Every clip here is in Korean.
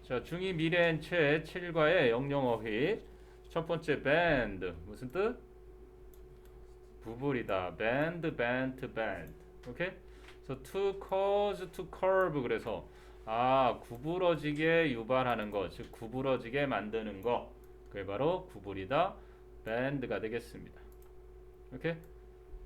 자, 중2 미래엔 채 7과의 영영어휘 첫 번째 band 무슨 뜻? 부불이다. band, band, band. 오케이? 그래서 to cause, to curve 그래서 구부러지게 유발하는 것, 즉 구부러지게 만드는 것. 그게 바로 구부리다 band가 되겠습니다. 오케이?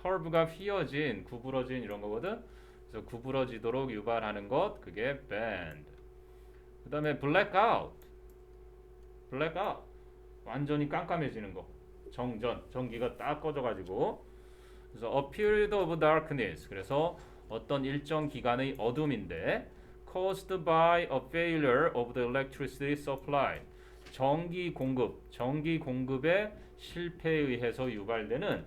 curve가 휘어진, 구부러진 이런 거거든. 그래서 구부러지도록 유발하는 것, 그게 band. 그 다음에 blackout. blackout. 완전히 깜깜해지는 거. 정전, 전기가 딱 꺼져가지고. 그래서 a period of darkness. 그래서 어떤 일정 기간의 어둠인데 caused by a failure of the electricity supply. 전기 공급의 실패에 의해서 유발되는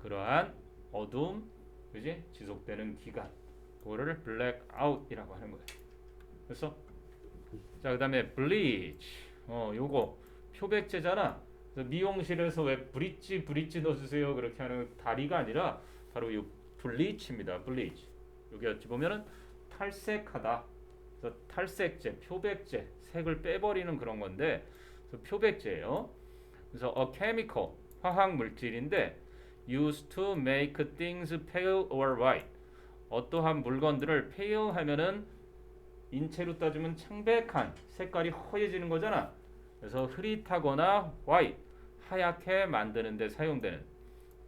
그러한 어둠, 그지? 지속되는 기간. 그거를 blackout이라고 하는 거예요. 그래서 자, 그다음에 bleach. 요거 표백제잖아. 그래서 미용실에서 왜 브릿지 넣어주세요 그렇게 하는 다리가 아니라 바로 이 블리치입니다. 블리치. 여기 어찌 보면은 탈색하다. 그래서 탈색제, 표백제, 색을 빼버리는 그런 건데 그래서 표백제예요. 그래서 a chemical, 화학 물질인데 used to make things pale or white. 어떠한 물건들을 pale 하면은 인체로 따지면 창백한 색깔이 허해지는 거잖아. 그래서 흐릿하거나 white, 하얗게 만드는 데 사용되는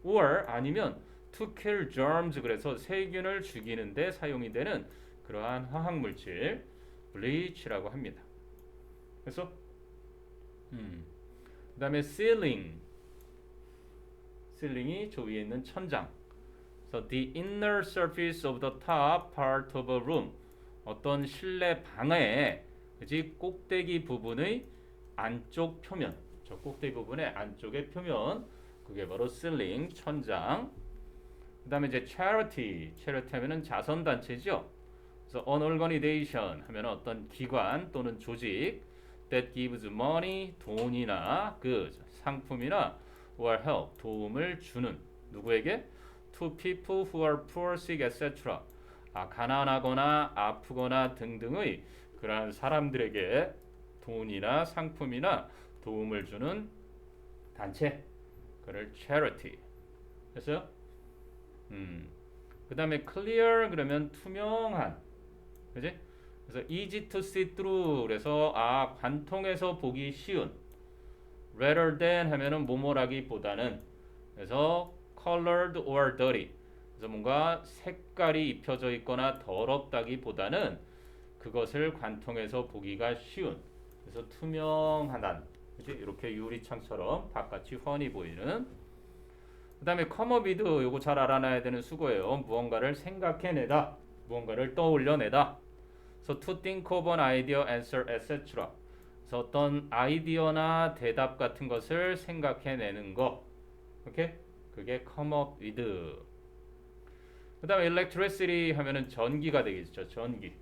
or 아니면 to kill germs 그래서 세균을 죽이는 데 사용이 되는 그러한 화학 물질 bleach라고 합니다. 그래서 그다음에 ceiling이 저 위에 있는 천장. 그래서 the inner surface of the top part of a room. 어떤 실내 방의 그지 꼭대기 부분의 안쪽 표면, 저 꼭대기 부분의 안쪽의 표면, 그게 바로 ceiling, 천장. 그다음에 이제 charity 하면은 자선 단체죠. 그래서 an organization 하면 어떤 기관 또는 조직 that gives money, 돈이나 goods, 상품이나 or help, 도움을 주는 누구에게? to people who are poor, sick, etc. 가난하거나 아프거나 등등의 그러한 사람들에게 돈이나 상품이나 도움을 주는 단체, 그를 charity. 됐어요? 그 다음에 clear 그러면 투명한, 그지? 그래서 easy to see through 그래서 관통해서 보기 쉬운. rather than 하면은 뭐뭐라기보다는, 그래서 colored or dirty. 그래서 뭔가 색깔이 입혀져 있거나 더럽다기보다는 그것을 관통해서 보기가 쉬운. 그래서 투명하단. 그치? 이렇게 유리창처럼 바깥이 훤히 보이는. 그 다음에 come up with 요거 잘 알아놔야 되는 수고예요. 무언가를 생각해내다. 무언가를 떠올려내다. So to think of an idea, answer, etc. 그래서 어떤 아이디어나 대답 같은 것을 생각해내는 거. 오케이? 그게 come up with. 그 다음에 electricity 하면은 전기가 되겠죠. 전기.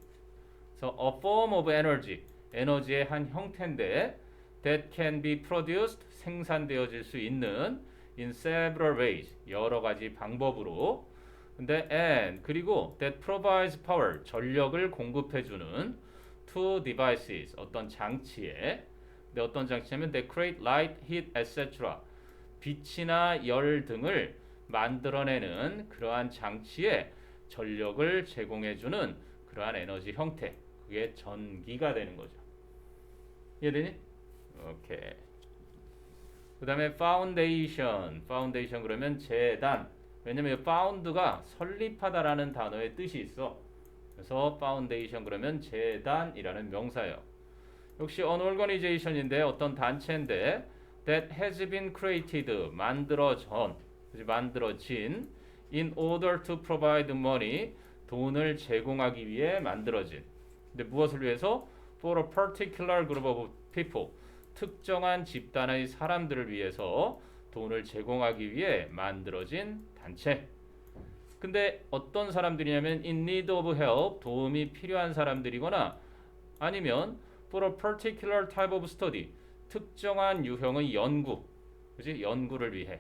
그래서 a form of energy, 에너지의 한 형태인데 that can be produced, 생산되어질 수 있는 in several ways, 여러 가지 방법으로. 근데 and 그리고 that provides power, 전력을 공급해주는 to devices, 어떤 장치에. 근데 어떤 장치냐면 that create light, heat, etc. 빛이나 열 등을 만들어내는 그러한 장치에 전력을 제공해주는 그러한 에너지 형태, 그게 전기가 되는 거죠. 이해되니? 오케이. 그 다음에 foundation 그러면 재단. 왜냐면 found가 설립하다라는 단어의 뜻이 있어. 그래서 foundation 그러면 재단이라는 명사예요. 역시 an organization인데 어떤 단체인데 that has been created, 만들어진 in order to provide money, 돈을 제공하기 위해 만들어진. 근데 무엇을 위해서? for a particular group of people, 특정한 집단의 사람들을 위해서 돈을 제공하기 위해 만들어진 단체. 근데 어떤 사람들이냐면 in need of help, 도움이 필요한 사람들이거나 아니면 for a particular type of study, 특정한 유형의 연구, 그지? 연구를 위해.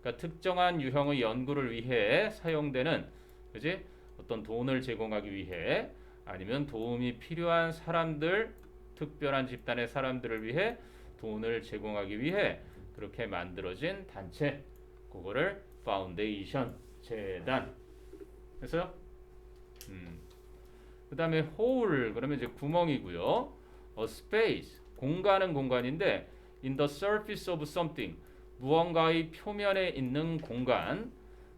그러니까 특정한 유형의 연구를 위해 사용되는, 그지? 어떤 돈을 제공하기 위해 아니면 도움이 필요한 사람들, 특별한 집단의 사람들을 위해 돈을 제공하기 위해 그렇게 만들어진 단체, 그거를 파운데이션, 재단. 그래서 그 다음에 hole 그러면 이제 구멍이고요. a space 공간은 공간인데 in the surface of something 무언가의 표면에 있는 공간.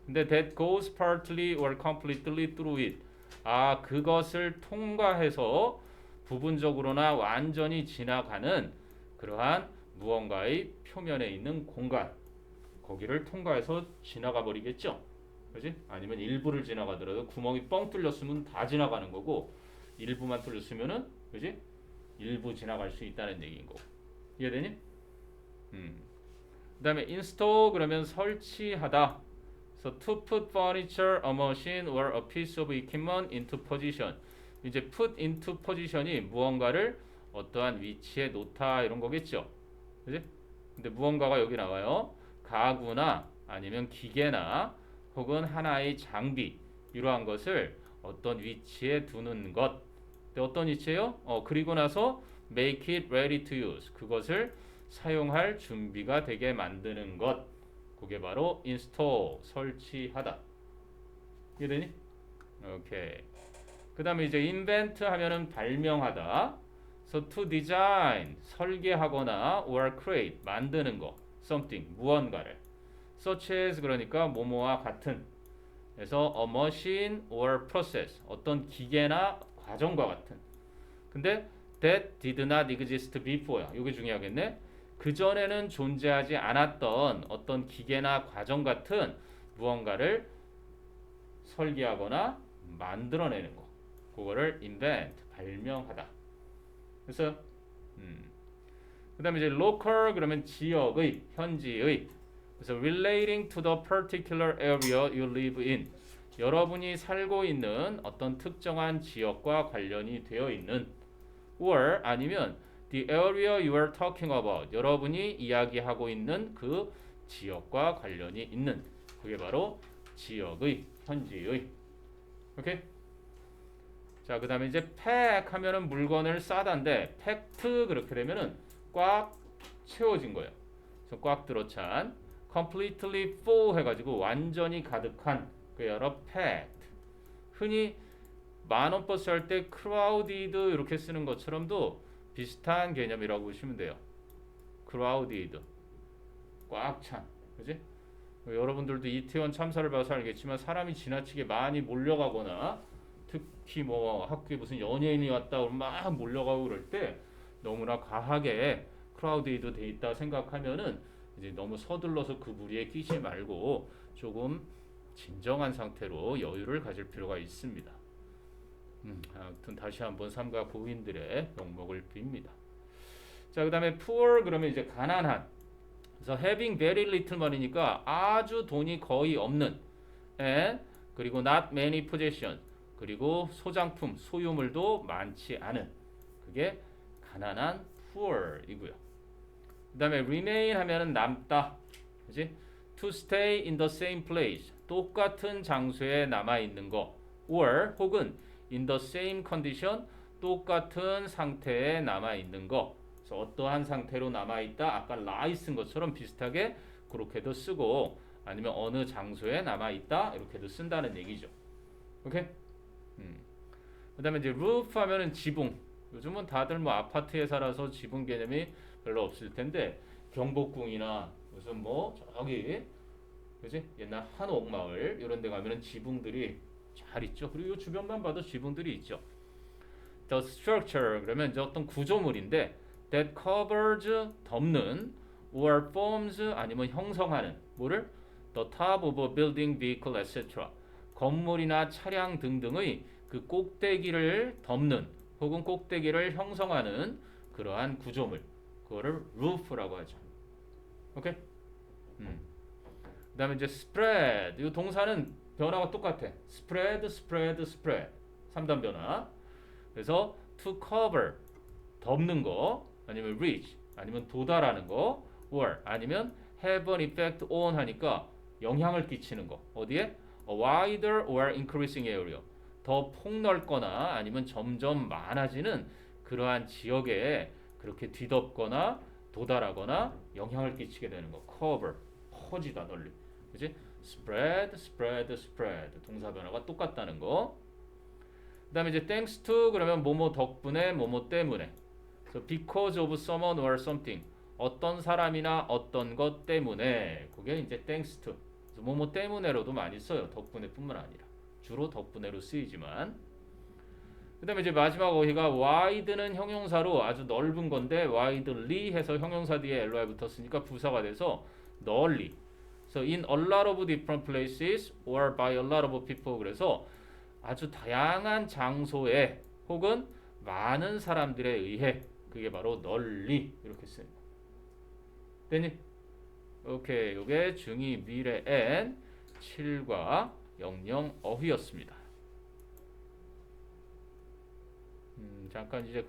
근데 that goes partly or completely through it. 아, 그것을 통과해서 부분적으로나 완전히 지나가는 그러한 무언가의 표면에 있는 공간. 거기를 통과해서 지나가 버리겠죠. 그지? 아니면 일부를 지나가더라도 구멍이 뻥 뚫렸으면 다 지나가는 거고 일부만 뚫렸으면은 그지? 일부 지나갈 수 있다는 얘기인 거고. 이해되니? 그다음에 install 그러면 설치하다. So to put furniture, a machine or a piece of equipment into position. 이제 put into position이 무언가를 어떠한 위치에 놓다 이런 거겠죠. 그지? 근데 무언가가 여기 나와요. 가구나 아니면 기계나 혹은 하나의 장비 이러한 것을 어떤 위치에 두는 것. 어떤 위치예요? 그리고 나서 make it ready to use. 그것을 사용할 준비가 되게 만드는 것. 그게 바로 install, 설치하다. 이해되니? 오케이. 그 다음에 이제 invent 하면은 발명하다. So to design, 설계하거나 or create, 만드는 거. something, 무언가를. such as 그러니까 뭐뭐와 같은. 그래서 a machine or process, 어떤 기계나 과정과 같은. 근데 that did not exist before야. 이게 중요하겠네. 그 전에는 존재하지 않았던 어떤 기계나 과정 같은 무언가를 설계하거나 만들어내는 거. 그거를 invent, 발명하다. 그래서 그다음에 이제 local 그러면 지역의, 현지의. 그래서 relating to the particular area you live in. 여러분이 살고 있는 어떤 특정한 지역과 관련이 되어 있는 or 아니면 the area you are talking about. 여러분이 이야기하고 있는 그 지역과 관련이 있는 그게 바로 지역의, 현지의. 오케이? 자, 그다음에 이제 pack 하면은 물건을 싸다인데 packed 그렇게 되면은 꽉 채워진 거예요. 그래서 꽉 들어찬 completely full 해가지고 완전히 가득한 그 여러 packed. 흔히 만원 버스 할 때 crowded 이렇게 쓰는 것처럼도 비슷한 개념이라고 보시면 돼요. crowded 꽉 찬, 그지? 여러분들도 이태원 참사를 봐서 알겠지만 사람이 지나치게 많이 몰려가거나 특히 뭐 학교에 무슨 연예인이 왔다 그러면 막 몰려가고 그럴 때 너무나 과하게 크라우드도 돼 있다 생각하면은 이제 너무 서둘러서 그 무리에 끼지 말고 조금 진정한 상태로 여유를 가질 필요가 있습니다. 아무튼 다시 한번 삼가 고인들의 명목을 빕니다. 자, 그다음에 poor 그러면 이제 가난한. 그래서 having very little money니까 아주 돈이 거의 없는. and 그리고 not many possessions. 그리고 소장품, 소유물도 많지 않은. 그게 가난한 poor이고요. 그다음에 remain 하면은 남다. 그지? to stay in the same place. 똑같은 장소에 남아 있는 거. or 혹은 in the same condition. 똑같은 상태에 남아 있는 거. 그래서 어떠한 상태로 남아 있다. 아까 lie 쓴 것처럼 비슷하게 그렇게도 쓰고 아니면 어느 장소에 남아 있다. 이렇게도 쓴다는 얘기죠. 오케이? 그다음에 이제 roof 하면은 지붕. 요즘은 다들 뭐 아파트에 살아서 지붕 개념이 별로 없을 텐데 경복궁이나 무슨 뭐 저기 그지? 옛날 한옥마을 이런 데 가면은 지붕들이 잘 있죠. 그리고 이 주변만 봐도 지붕들이 있죠. The structure 그러면 이제 어떤 구조물인데 that covers 덮는 or forms 아니면 형성하는 뭐를 the top of a building, vehicle, etc. 건물이나 차량 등등의 그 꼭대기를 덮는 혹은 꼭대기를 형성하는 그러한 구조물 그거를 roof라고 하죠. 오케이? 그다음에 이제 spread 이 동사는 변화가 똑같아. spread, spread, spread 3단 변화. 그래서 to cover 덮는 거 아니면 reach 아니면 도달하는 거 or 아니면 have an effect on 하니까 영향을 끼치는 거 어디에? A wider or increasing area 더 폭넓거나 아니면 점점 많아지는 그러한 지역에 그렇게 뒤덮거나 도달하거나 영향을 끼치게 되는 거. cover, 퍼지다 널리. 그지? spread, spread, spread. 동사 변화가 똑같다는 거. 그다음에 이제 thanks to 그러면 뭐뭐 덕분에 뭐뭐 때문에. So because of someone or something. 어떤 사람이나 어떤 것 때문에. 그게 이제 thanks to. 그래서 뭐뭐 때문에로도 많이 써요. 덕분에뿐만 아니라. 주로 덕분에로 쓰이지만. 그다음에 이제 마지막 어휘가 wide는 형용사로 아주 넓은 건데 widely 해서 형용사 뒤에 ly 붙었으니까 부사가 돼서 널리. So in a lot of different places or by a lot of people. 그래서 아주 다양한 장소에 혹은 많은 사람들에 의해. 그게 바로 널리 이렇게 씁니다. 됐니? 오케이. 이게 중2 미래 N 7과 00 어휘였습니다. 잠깐 이제